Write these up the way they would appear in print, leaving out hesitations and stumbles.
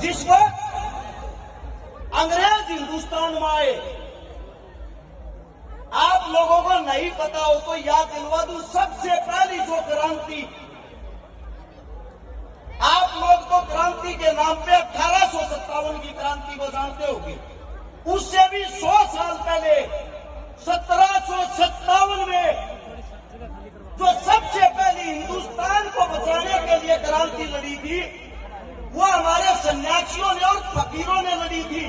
जिस वक्त अंग्रेज हिंदुस्तान में आए, आप लोगों को नहीं पता हो तो याद दिलवा दूं, सबसे पहली जो क्रांति, आप लोग तो क्रांति के नाम पे 1857 की क्रांति को जानते होंगे, उससे भी 100 साल पहले 1757 में जो सबसे पहले हिंदुस्तान को बचाने के लिए क्रांति लड़ी थी, वो हमारे सन्यासियों ने और फकीरों ने लड़ी थी।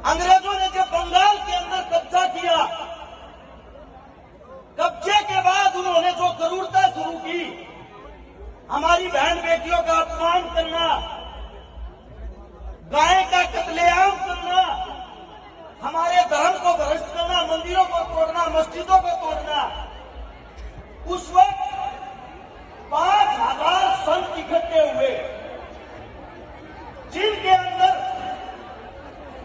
अंग्रेजों ने जब बंगाल के अंदर कब्जा किया, कब्जे के बाद उन्होंने जो क्रूरता शुरू की, हमारी बहन बेटियों का अपमान करना, गाय का कत्लेआम करना, हमारे धर्म को भ्रष्ट करना, मंदिरों को तोड़ना, मस्जिदों को तोड़ना, उस वक्त 5000 संत इकट्ठे हुए, जिनके अंदर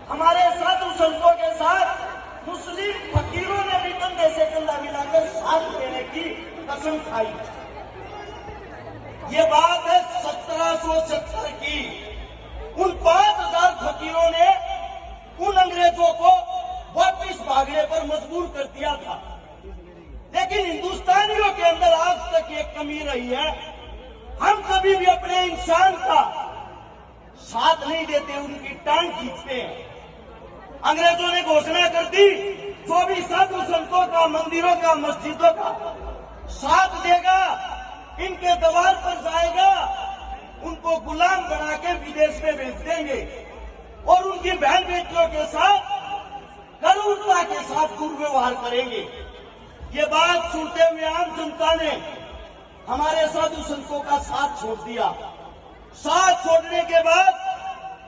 हमारे साधु संतों के साथ मुस्लिम फकीरों ने भी कंधे से कंधा मिलाकर साथ देने की कसम खाई। ये बात है 1770 की। उन 5000 फकीरों ने उन अंग्रेजों को वापिस भागने पर मजबूर कर दिया था। लेकिन हिंदुस्तानियों के अंदर आज तक एक कमी रही है, हम कभी भी अपने इंसान का साथ नहीं देते, उनकी टांग खींचते हैं। अंग्रेजों ने घोषणा कर दी, जो भी साधु संतों का, मंदिरों का, मस्जिदों का साथ देगा, इनके दरबार पर जाएगा, उनको गुलाम बना के विदेश में भेज देंगे और उनकी बहन बेटियों के साथ करूरता के साथ दुर्व्यवहार करेंगे। ये बात सुनते हुए आम जनता ने हमारे साधु संतों का साथ छोड़ दिया। साथ छोड़ने के बाद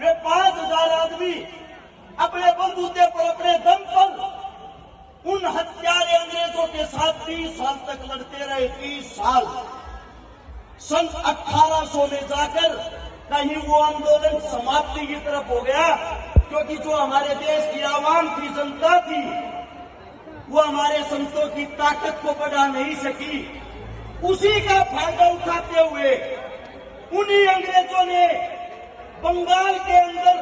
वे 5000 आदमी अपने बंदूकों पर, अपने दम पर उन हत्यारे अंग्रेजों के साथ 30 साल तक लड़ते रहे। 30 साल। सन 1800 में जाकर कहीं वो आंदोलन समाप्ति की तरफ हो गया, क्योंकि जो हमारे देश की आवाम थी, जनता थी, वो हमारे संतों की ताकत को बढ़ा नहीं सकी। उसी का फायदा उठाते हुए उन्हीं अंग्रेजों ने बंगाल के अंदर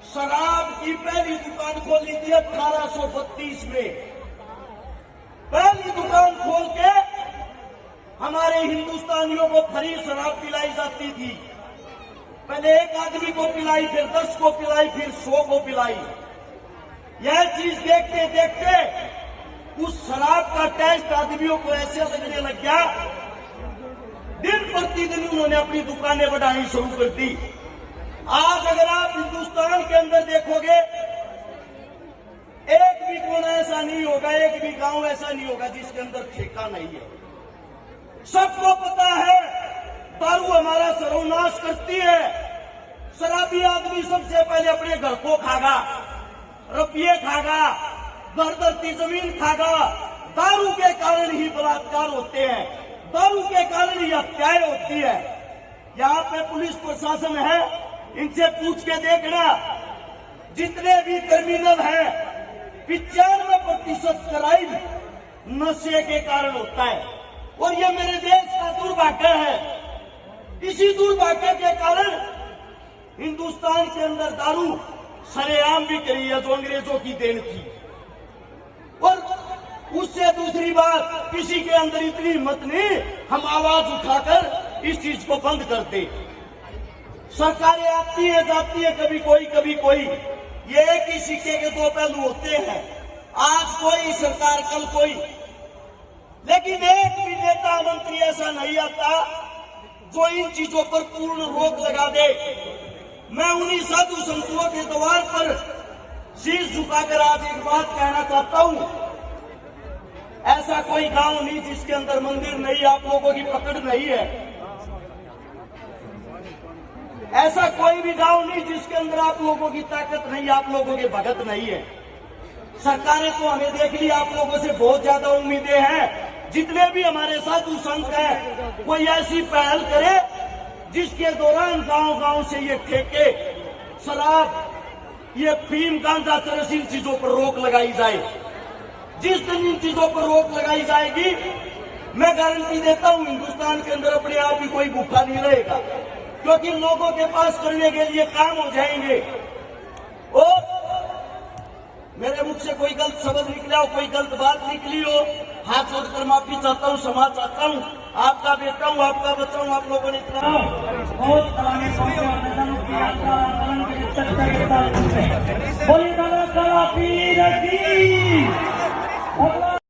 शराब की पहली दुकान खोली थी 1832 में। पहली दुकान खोल के हमारे हिंदुस्तानियों को फ्री शराब पिलाई जाती थी। पहले एक आदमी को पिलाई, फिर 10 को पिलाई, फिर 100 को पिलाई। यह चीज देखते देखते उस शराब का टेस्ट आदमियों को ऐसे लगने लग गया, दिन प्रतिदिन उन्होंने अपनी दुकानें बढ़ानी शुरू कर दी। आज अगर आप हिंदुस्तान के अंदर देखोगे, एक भी कोना ऐसा नहीं होगा, एक भी गांव ऐसा नहीं होगा जिसके अंदर ठेका नहीं है। सबको पता है दारू हमारा सर्वनाश करती है। शराबी आदमी सबसे पहले अपने घर को खागा, रुपये खागा, घर धरती जमीन खागा। दारू के कारण ही बलात्कार होते हैं, दारू के कारण ही हत्याएं होती है। यहाँ पे पुलिस प्रशासन है, इनसे पूछ के देखना, जितने भी क्रिमिनल हैं 95% क्राइम नशे के कारण होता है। और ये मेरे देश का दुर्भाग्य है। इसी दुर्भाग्य के कारण हिंदुस्तान के अंदर दारू सरेआम भी करी है, जो अंग्रेजों की देन थी। और उससे दूसरी बात, किसी के अंदर इतनी हिम्मत नहीं हम आवाज उठाकर इस चीज को बंद कर दे। सरकारें आती है जाती है, कभी कोई। ये एक ही सिक्के के दो पहलू होते हैं। आज कोई सरकार, कल कोई। लेकिन एक भी नेता मंत्री ऐसा नहीं आता जो इन चीजों पर पूर्ण रोक लगा दे। मैं उन्हीं साधु संतों के द्वार पर शीश झुकाकर आज एक बात कहना चाहता हूं, ऐसा कोई गांव नहीं जिसके अंदर मंदिर नहीं, आप लोगों की पकड़ नहीं है। ऐसा कोई भी गांव नहीं जिसके अंदर आप लोगों की ताकत नहीं, आप लोगों के भगत नहीं है। सरकारें तो हमें देख ली, आप लोगों से बहुत ज्यादा उम्मीदें हैं। जितने भी हमारे साधु संत हैं, कोई ऐसी पहल करे जिसके दौरान गांव-गांव से ये ठेके, शराब, ये फीम, गांजा, चरस, इन चीजों पर रोक लगाई जाए। जिस दिन इन चीजों पर रोक लगाई जाएगी, मैं गारंटी देता हूं हिंदुस्तान के अंदर अपने आप ही कोई भूखा नहीं रहेगा। क्योंकि लोगों के पास करने के लिए काम हो जाएंगे। और मेरे मुख से कोई गलत शब्द निकला हो, कोई गलत बात निकली हो, हाथ जोड़कर माफी चाहता हूँ, क्षमा चाहता हूँ। आपका बेटा हूँ, आपका बच्चा हूँ। आप लोगों ने इतना बहुत बोलिए